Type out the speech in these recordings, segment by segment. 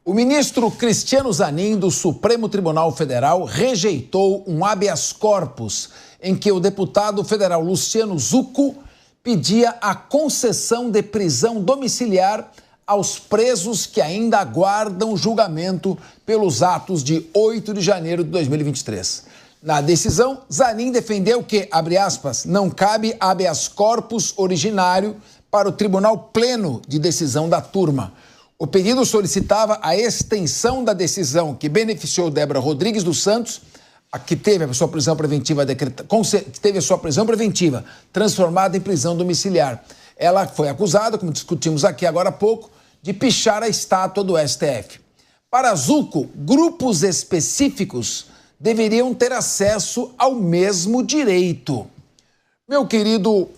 O ministro Cristiano Zanin, do Supremo Tribunal Federal, rejeitou um habeas corpus em que o deputado federal Luciano Zucco pedia a concessão de prisão domiciliar aos presos que ainda aguardam julgamento pelos atos de 8 de janeiro de 2023. Na decisão, Zanin defendeu que, abre aspas, não cabe habeas corpus originário para o Tribunal Pleno de decisão da turma. O pedido solicitava a extensão da decisão que beneficiou Débora Rodrigues dos Santos, a que teve a sua prisão preventiva transformada em prisão domiciliar. Ela foi acusada, como discutimos aqui agora há pouco, de pichar a estátua do STF. Para Zucco, grupos específicos deveriam ter acesso ao mesmo direito. Meu querido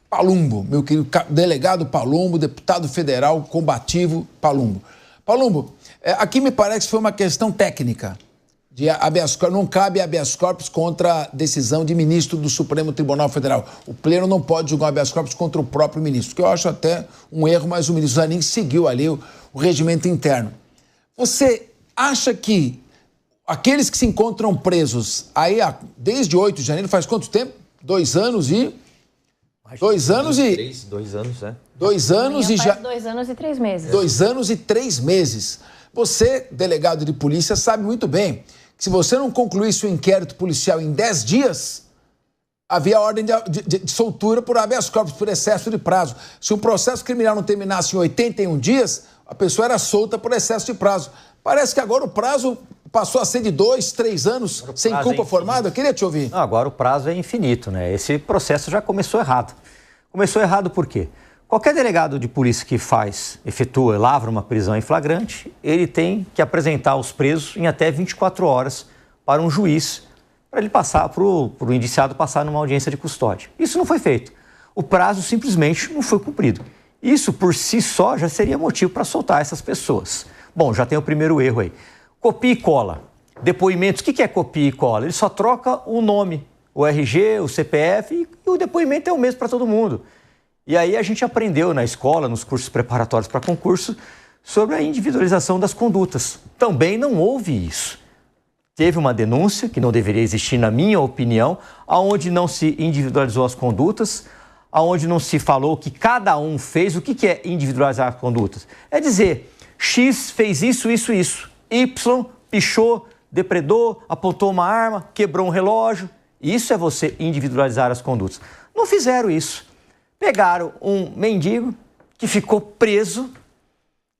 Palumbo, meu querido delegado Palumbo, deputado federal combativo Palumbo. Palumbo, aqui me parece que foi uma questão técnica. De habeas corpus, não cabe habeas corpus contra a decisão de ministro do Supremo Tribunal Federal. O Pleno não pode julgar habeas corpus contra o próprio ministro, que eu acho até um erro, mas o ministro Zanin seguiu ali o regimento interno. Você acha que aqueles que se encontram presos aí desde 8 de janeiro, faz quanto tempo? 2 anos e... 2 anos e... 2 anos, é. 2 anos e já... 2 anos e 3 meses. 2 anos e 3 meses. Você, delegado de polícia, sabe muito bem que se você não concluísse o inquérito policial em 10 dias, havia ordem de soltura por habeas corpus, por excesso de prazo. Se um processo criminal não terminasse em 81 dias, a pessoa era solta por excesso de prazo. Parece que agora o prazo passou a ser de 2, 3 anos sem culpa formada. Eu queria te ouvir. Não, agora o prazo é infinito, né? Esse processo já começou errado. Começou errado por quê? Qualquer delegado de polícia que efetua, lavra uma prisão em flagrante, ele tem que apresentar os presos em até 24 horas para um juiz, para ele passar, para o indiciado passar numa audiência de custódia. Isso não foi feito. O prazo simplesmente não foi cumprido. Isso, por si só, já seria motivo para soltar essas pessoas. Bom, já tem o primeiro erro aí. Copia e cola. Depoimentos, o que é copia e cola? Ele só troca o nome, o RG, o CPF, e o depoimento é o mesmo para todo mundo. E aí a gente aprendeu na escola, nos cursos preparatórios para concurso, sobre a individualização das condutas. Também não houve isso. Teve uma denúncia, que não deveria existir na minha opinião, onde não se individualizou as condutas, onde não se falou que cada um fez. O que é individualizar as condutas? É dizer, X fez isso, isso, isso. Y pichou, depredou, apontou uma arma, quebrou um relógio. Isso é você individualizar as condutas. Não fizeram isso. Pegaram um mendigo que ficou preso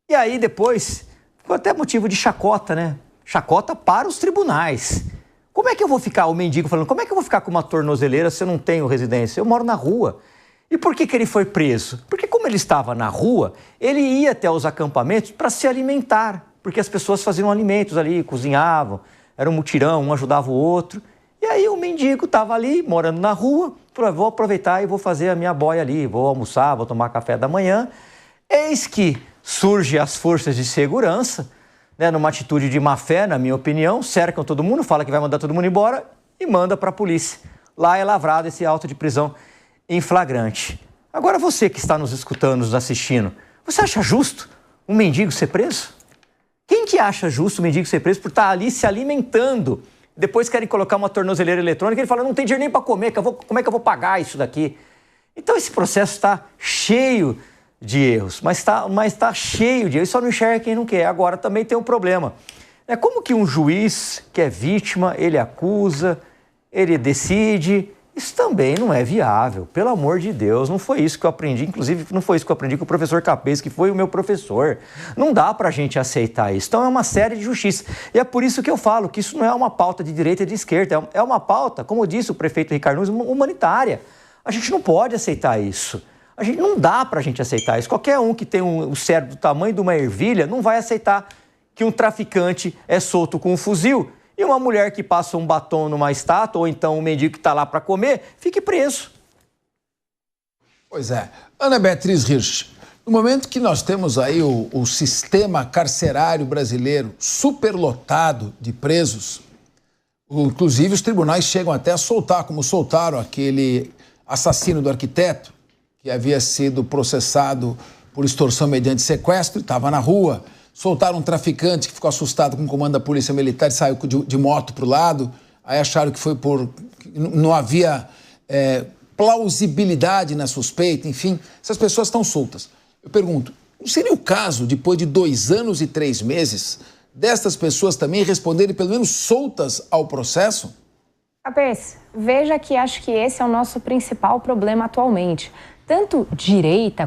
e aí depois ficou até motivo de chacota, né? Chacota para os tribunais. Como é que eu vou ficar, o mendigo falando, como é que eu vou ficar com uma tornozeleira se eu não tenho residência? Eu moro na rua. E por que ele foi preso? Porque como ele estava na rua, ele ia até os acampamentos para se alimentar, porque as pessoas faziam alimentos ali, cozinhavam, era um mutirão, um ajudava o outro. E aí o mendigo estava ali, morando na rua, falou, vou aproveitar e vou fazer a minha boia ali, vou almoçar, vou tomar café da manhã. Eis que surgem as forças de segurança, né, numa atitude de má fé, na minha opinião, cercam todo mundo, fala que vai mandar todo mundo embora e manda para a polícia. Lá é lavrado esse auto de prisão em flagrante. Agora você que está nos escutando, nos assistindo, você acha justo um mendigo ser preso? Quem que acha justo um mendigo ser preso por estar ali se alimentando? Depois querem colocar uma tornozeleira eletrônica e ele fala, não tem dinheiro nem para comer, como é que eu vou pagar isso daqui? Então esse processo está cheio de erros, mas está cheio de erros, só não enxerga quem não quer. Agora também tem um problema. Como que um juiz que é vítima, ele acusa, ele decide, isso também não é viável, pelo amor de Deus, não foi isso que eu aprendi, inclusive não foi isso que eu aprendi com o professor Capês, que foi o meu professor. Não dá pra gente aceitar isso, então é uma série de justiça. E é por isso que eu falo que isso não é uma pauta de direita e de esquerda, é uma pauta, como disse o prefeito Ricardo Nunes, humanitária. A gente não pode aceitar isso. Não dá pra gente aceitar isso. Qualquer um que tem o cérebro do tamanho de uma ervilha não vai aceitar que um traficante é solto com um fuzil e uma mulher que passa um batom numa estátua, ou então um mendigo que está lá para comer, fique preso. Pois é. Ana Beatriz Hirsch, no momento que nós temos aí o sistema carcerário brasileiro superlotado de presos, inclusive os tribunais chegam até a soltar, como soltaram aquele assassino do arquiteto, que havia sido processado por extorsão mediante sequestro e estava na rua. Soltaram um traficante que ficou assustado com o comando da Polícia Militar e saiu de moto para o lado. Aí acharam que foi não havia plausibilidade na suspeita, enfim. Essas pessoas estão soltas. Eu pergunto, não seria o caso, depois de 2 anos e 3 meses, destas pessoas também responderem pelo menos soltas ao processo? Capês, veja que acho que esse é o nosso principal problema atualmente. Tanto direita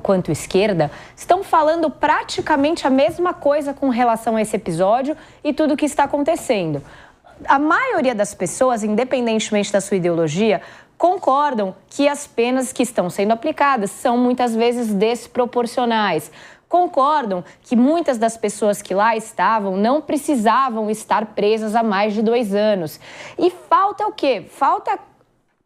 quanto esquerda estão falando praticamente a mesma coisa com relação a esse episódio e tudo o que está acontecendo. A maioria das pessoas, independentemente da sua ideologia, concordam que as penas que estão sendo aplicadas são muitas vezes desproporcionais. Concordam que muitas das pessoas que lá estavam não precisavam estar presas há mais de 2 anos. E falta o quê? Falta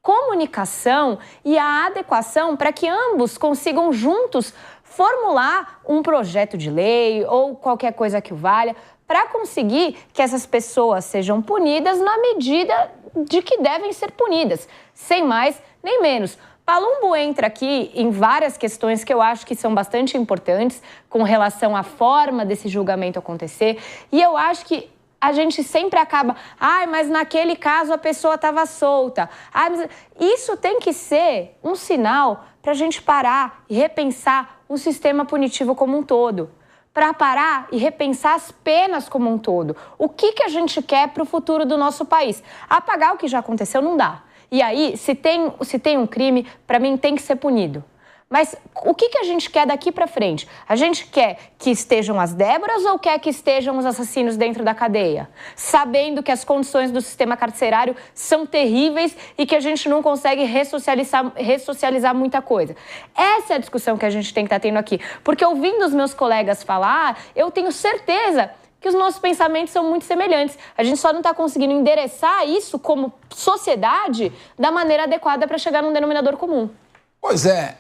comunicação e a adequação para que ambos consigam juntos formular um projeto de lei ou qualquer coisa que o valha para conseguir que essas pessoas sejam punidas na medida de que devem ser punidas, sem mais nem menos. Palumbo entra aqui em várias questões que eu acho que são bastante importantes com relação à forma desse julgamento acontecer, e eu acho que a gente sempre acaba, mas naquele caso a pessoa estava solta. Mas isso tem que ser um sinal para a gente parar e repensar o sistema punitivo como um todo. Para parar e repensar as penas como um todo. O que a gente quer para o futuro do nosso país? Apagar o que já aconteceu não dá. E aí, se tem um crime, para mim tem que ser punido. Mas o que a gente quer daqui para frente? A gente quer que estejam as Déboras ou quer que estejam os assassinos dentro da cadeia? Sabendo que as condições do sistema carcerário são terríveis e que a gente não consegue ressocializar muita coisa. Essa é a discussão que a gente tem que estar tendo aqui. Porque ouvindo os meus colegas falar, eu tenho certeza que os nossos pensamentos são muito semelhantes. A gente só não está conseguindo endereçar isso como sociedade da maneira adequada para chegar num denominador comum. Pois é.